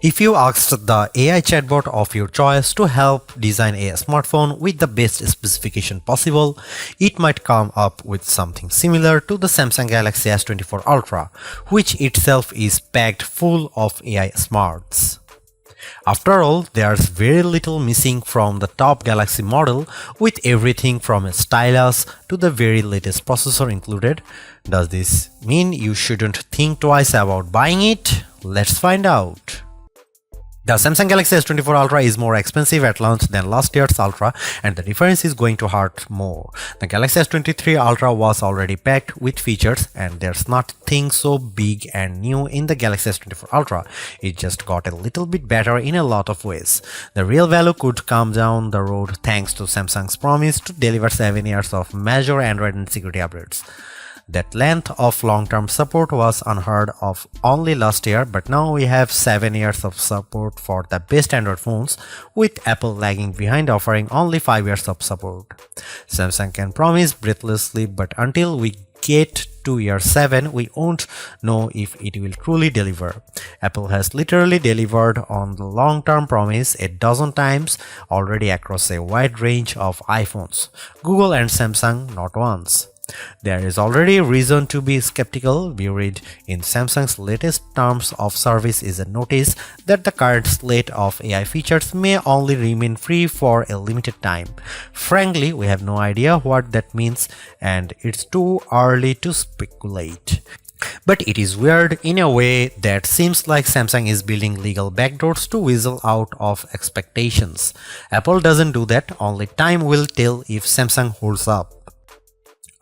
If you asked the AI chatbot of your choice to help design a smartphone with the best specification possible, it might come up with something similar to the Samsung Galaxy S24 Ultra, which itself is packed full of AI smarts. After all, there's very little missing from the top Galaxy model, with everything from a stylus to the very latest processor included. Does this mean you shouldn't think twice about buying it? Let's find out. The Samsung Galaxy S24 Ultra is more expensive at launch than last year's Ultra, and the difference is going to hurt more. The Galaxy S23 Ultra was already packed with features, and there's nothing so big and new in the Galaxy S24 Ultra. It just got a little bit better in a lot of ways. The real value could come down the road thanks to Samsung's promise to deliver 7 years of major Android and security updates. That length of long-term support was unheard of only last year, but now we have 7 years of support for the best Android phones, with Apple lagging behind offering only 5 years of support. Samsung can promise breathlessly, but until we get to year 7, we won't know if it will truly deliver. Apple has literally delivered on the long-term promise a dozen times already across a wide range of iPhones. Google and Samsung not once. There is already reason to be skeptical. We read in Samsung's latest terms of service is a notice that the current slate of AI features may only remain free for a limited time. Frankly, we have no idea what that means, and it's too early to speculate. But it is weird in a way that seems like Samsung is building legal backdoors to weasel out of expectations. Apple doesn't do that, only time will tell if Samsung holds up.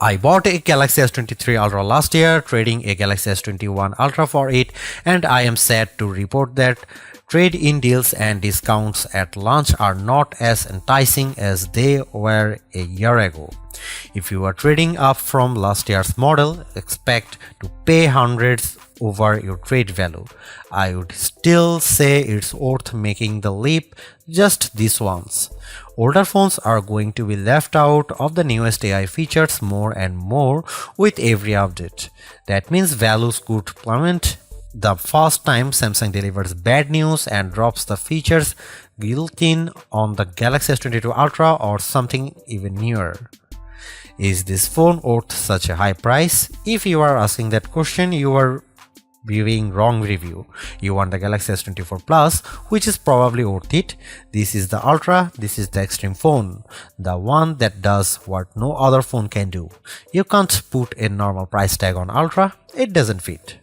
I bought a Galaxy S23 Ultra last year, trading a Galaxy S21 Ultra for it, and I am sad to report that trade-in deals and discounts at launch are not as enticing as they were a year ago. If you are trading up from last year's model, expect to pay hundreds over your trade value. I would still say it's worth making the leap just this once. Older phones are going to be left out of the newest AI features more and more with every update. That means values could plummet the first time Samsung delivers bad news and drops the features built-in on the Galaxy S22 Ultra or something even newer. Is this phone worth such a high price? If you are asking that question, you are viewing wrong review. You want the Galaxy S24 Plus, which is probably worth it. This is the Ultra, this is the extreme phone, the one that does what no other phone can do. You can't put a normal price tag on Ultra, it doesn't fit.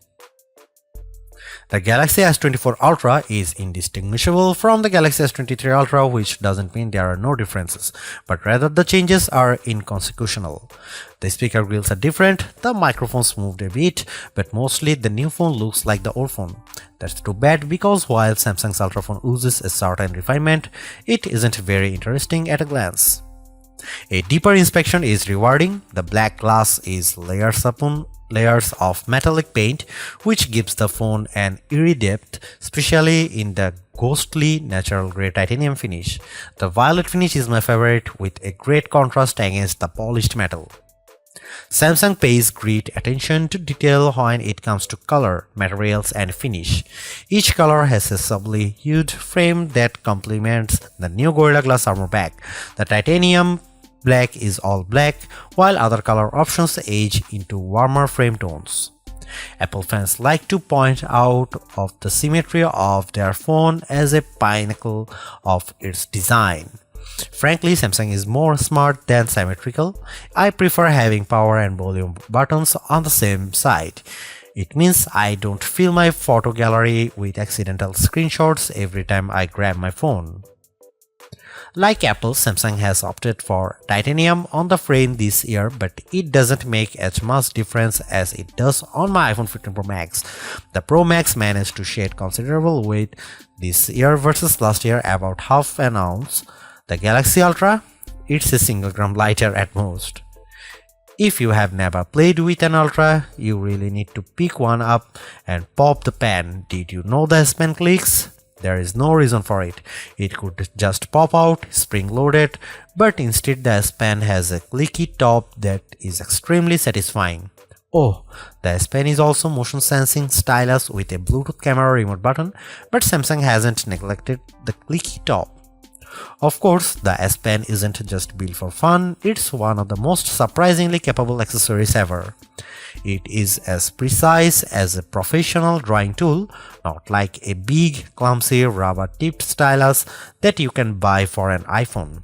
The Galaxy S24 Ultra is indistinguishable from the Galaxy S23 Ultra, which doesn't mean there are no differences, but rather the changes are inconsequential. The speaker grills are different, the microphones moved a bit, but mostly the new phone looks like the old phone. That's too bad, because while Samsung's Ultra phone oozes a certain refinement, it isn't very interesting at a glance. A deeper inspection is rewarding. The black glass is layers upon layers of metallic paint, which gives the phone an eerie depth, especially in the ghostly natural grey titanium finish. The violet finish is my favorite, with a great contrast against the polished metal. Samsung pays great attention to detail when it comes to color, materials, and finish. Each color has a subtly hued frame that complements the new Gorilla Glass armor back. The titanium black is all black, while other color options age into warmer frame tones. Apple fans like to point out of the symmetry of their phone as a pinnacle of its design. Frankly, Samsung is more smart than symmetrical. I prefer having power and volume buttons on the same side. It means I don't fill my photo gallery with accidental screenshots every time I grab my phone. Like Apple, Samsung has opted for titanium on the frame this year, but it doesn't make as much difference as it does on my iPhone 15 Pro Max. The Pro Max managed to shed considerable weight this year versus last year, about half an ounce. The Galaxy Ultra, it's a single gram lighter at most. If you have never played with an Ultra, you really need to pick one up and pop the pen. Did you know the S Pen clicks? There is no reason for it. It could just pop out, spring-loaded, but instead the S Pen has a clicky top that is extremely satisfying. Oh, the S Pen is also motion sensing stylus with a Bluetooth camera remote button, but Samsung hasn't neglected the clicky top. Of course, the S Pen isn't just built for fun, it's one of the most surprisingly capable accessories ever. It is as precise as a professional drawing tool, not like a big, clumsy, rubber-tipped stylus that you can buy for an iPhone.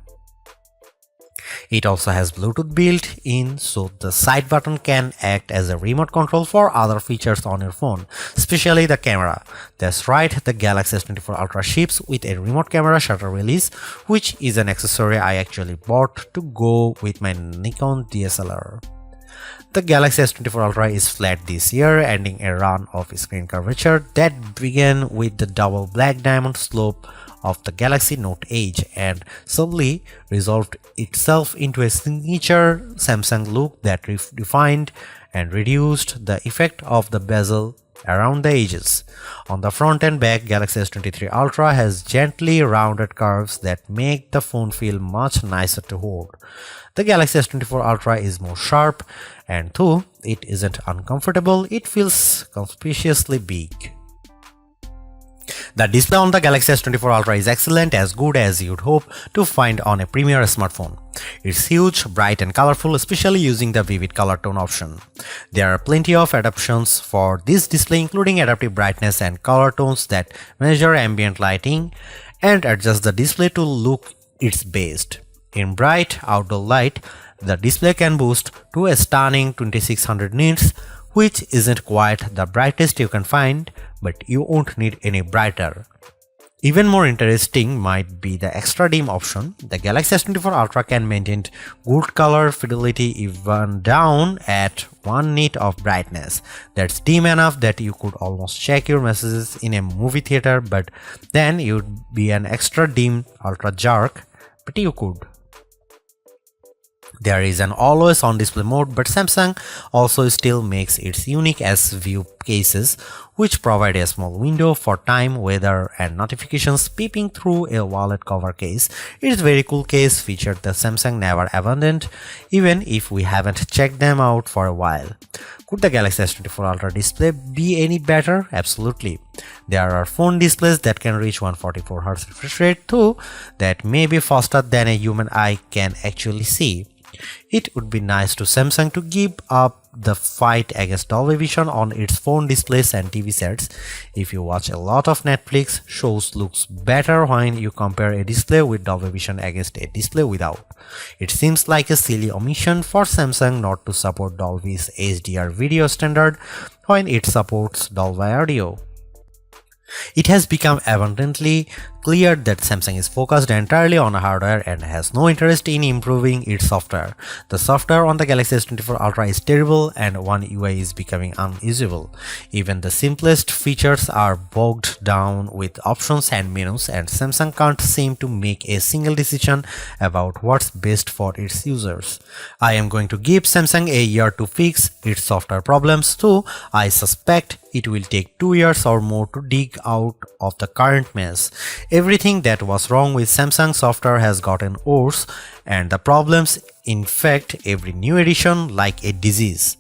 It also has Bluetooth built in, so the side button can act as a remote control for other features on your phone, especially the camera. That's right, the Galaxy S24 Ultra ships with a remote camera shutter release, which is an accessory I actually bought to go with my Nikon DSLR. The Galaxy S24 Ultra is flat this year, ending a run of screen curvature that began with the double black diamond slope of the Galaxy Note Edge and subtly resolved itself into a signature Samsung look that refined and reduced the effect of the bezel around the edges. On the front and back, Galaxy S23 Ultra has gently rounded curves that make the phone feel much nicer to hold. The Galaxy S24 Ultra is more sharp, and though it isn't uncomfortable, it feels conspicuously big. The display on the Galaxy S24 Ultra is excellent, as good as you'd hope to find on a premier smartphone. It's huge, bright and colorful, especially using the vivid color tone option. There are plenty of adaptations for this display, including adaptive brightness and color tones that measure ambient lighting and adjust the display to look its best. In bright outdoor light, the display can boost to a stunning 2600 nits, which isn't quite the brightest you can find, but you won't need any brighter. Even more interesting might be the extra dim option. The Galaxy S24 Ultra can maintain good color fidelity even down at 1 nit of brightness. That's dim enough that you could almost check your messages in a movie theater, but then you'd be an extra dim ultra jerk, but you could. There is an always on display mode, but Samsung also still makes its unique S View cases, which provide a small window for time, weather and notifications peeping through a wallet cover case. It's a very cool case feature that Samsung never abandoned, even if we haven't checked them out for a while. Could the Galaxy S24 Ultra display be any better? Absolutely. There are phone displays that can reach 144Hz refresh rate too, that may be faster than a human eye can actually see. It would be nice to Samsung to give up the fight against Dolby Vision on its phone displays and TV sets. If you watch a lot of Netflix shows, looks better when you compare a display with Dolby Vision against a display without. It seems like a silly omission for Samsung not to support Dolby's HDR video standard when it supports Dolby Audio. It has become abundantly clear that Samsung is focused entirely on hardware and has no interest in improving its software. The software on the Galaxy S24 Ultra is terrible and One UI is becoming unusable. Even the simplest features are bogged down with options and menus, and Samsung can't seem to make a single decision about what's best for its users. I am going to give Samsung a year to fix its software problems, so I suspect it will take 2 years or more to dig out of the current mess. Everything that was wrong with Samsung software has gotten worse, and the problems infect every new edition like a disease.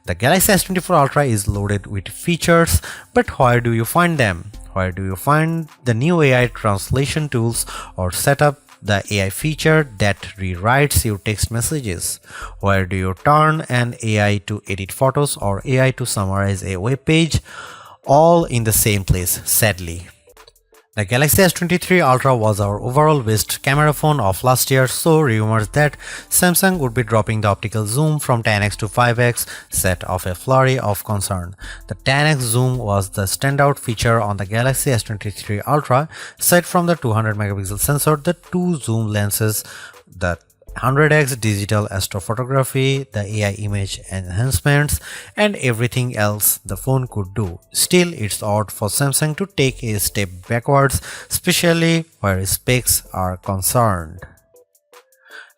The Galaxy S24 Ultra is loaded with features, but where do you find them? Where do you find the new AI translation tools or set up the AI feature that rewrites your text messages? Where do you turn an AI to edit photos or AI to summarize a web page? All in the same place, sadly. The Galaxy S23 Ultra was our overall best camera phone of last year, so rumors that Samsung would be dropping the optical zoom from 10x to 5x set off a flurry of concern. The 10x zoom was the standout feature on the Galaxy S23 Ultra. Aside from the 200 megapixel sensor, the two zoom lenses, the 100x digital astrophotography, the AI image enhancements, and everything else the phone could do. Still, it's odd for Samsung to take a step backwards, especially where specs are concerned.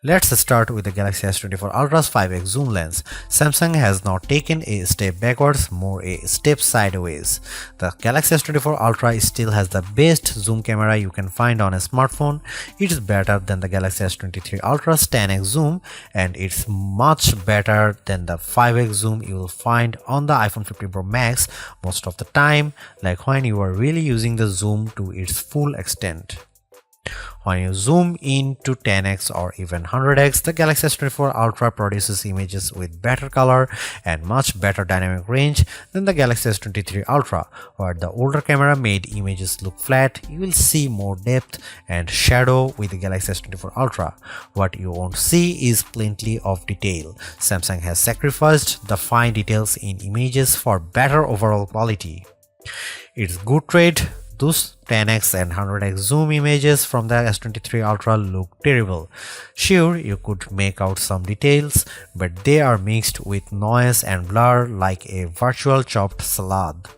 Let's start with the Galaxy S24 Ultra's 5x zoom lens. Samsung has not taken a step backwards, more a step sideways. The Galaxy S24 Ultra still has the best zoom camera you can find on a smartphone. It's better than the Galaxy S23 Ultra's 10x zoom, and it's much better than the 5x zoom you will find on the iPhone 15 Pro Max most of the time, like when you are really using the zoom to its full extent. When you zoom in to 10x or even 100x, the Galaxy S24 Ultra produces images with better color and much better dynamic range than the Galaxy S23 Ultra. Where the older camera made images look flat, you will see more depth and shadow with the Galaxy S24 Ultra. What you won't see is plenty of detail. Samsung has sacrificed the fine details in images for better overall quality. It's good trade. Those 10x and 100x zoom images from the S23 Ultra look terrible. Sure, you could make out some details, but they are mixed with noise and blur like a virtual chopped salad.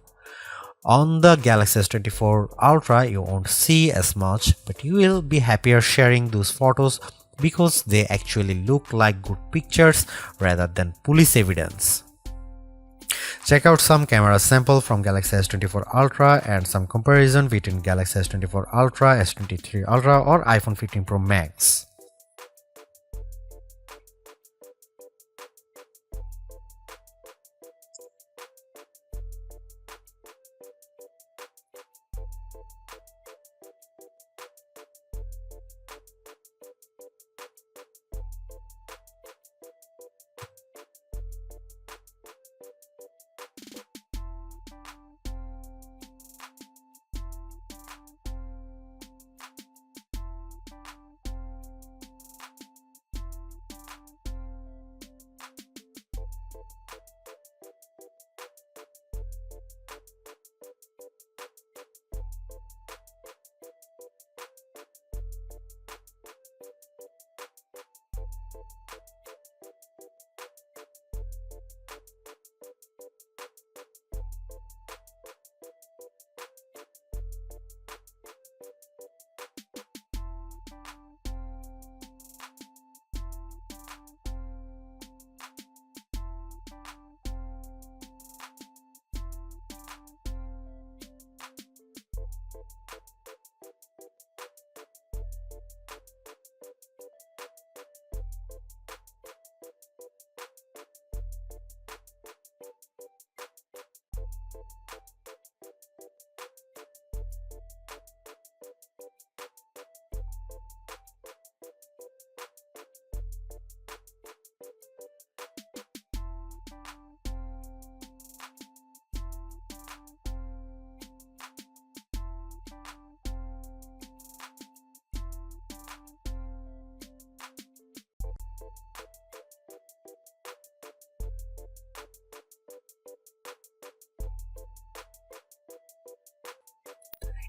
On the Galaxy S24 Ultra, you won't see as much, but you will be happier sharing those photos because they actually look like good pictures rather than police evidence. Check out some camera sample from Galaxy S24 Ultra and some comparison between Galaxy S24 Ultra, S23 Ultra or iPhone 15 Pro Max.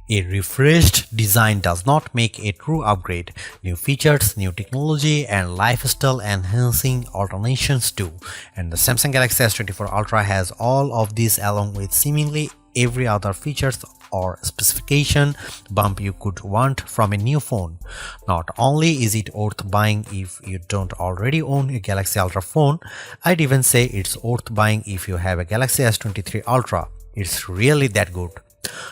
A refreshed design does not make a true upgrade. New features, new technology, and lifestyle enhancing alternations do. And the Samsung Galaxy S24 Ultra has all of these along with seemingly every other features or specification bump you could want from a new phone. Not only is it worth buying if you don't already own a Galaxy Ultra phone, I'd even say it's worth buying if you have a Galaxy S23 Ultra. It's really that good.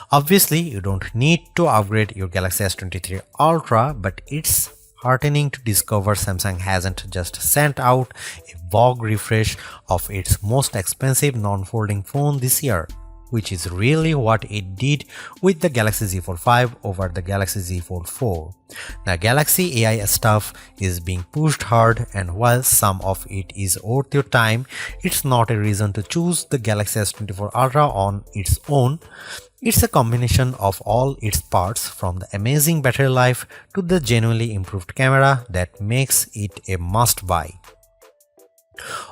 Obviously, you don't need to upgrade your Galaxy S23 Ultra, but it's heartening to discover Samsung hasn't just sent out a vogue refresh of its most expensive non-folding phone this year, which is really what it did with the Galaxy Z Fold 5 over the Galaxy Z Fold 4. The Galaxy AI stuff is being pushed hard, and while some of it is worth your time, it's not a reason to choose the Galaxy S24 Ultra on its own. It's a combination of all its parts, from the amazing battery life to the genuinely improved camera, that makes it a must-buy.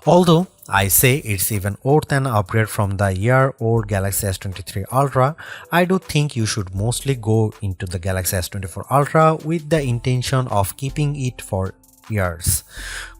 Although I say it's even worth an upgrade from the year-old Galaxy S23 Ultra, I do think you should mostly go into the Galaxy S24 Ultra with the intention of keeping it for years.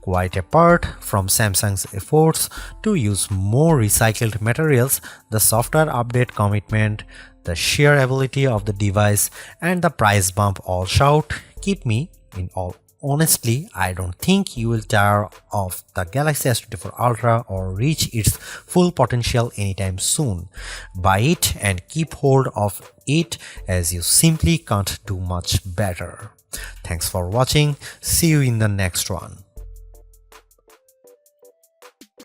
Quite apart from Samsung's efforts to use more recycled materials, the software update commitment, the sheer ability of the device, and the price bump all shout, keep me, in all honestly, I don't think you will tire of the Galaxy S24 Ultra or reach its full potential anytime soon. Buy it and keep hold of it, as you simply can't do much better. Thanks for watching. See you in the next one.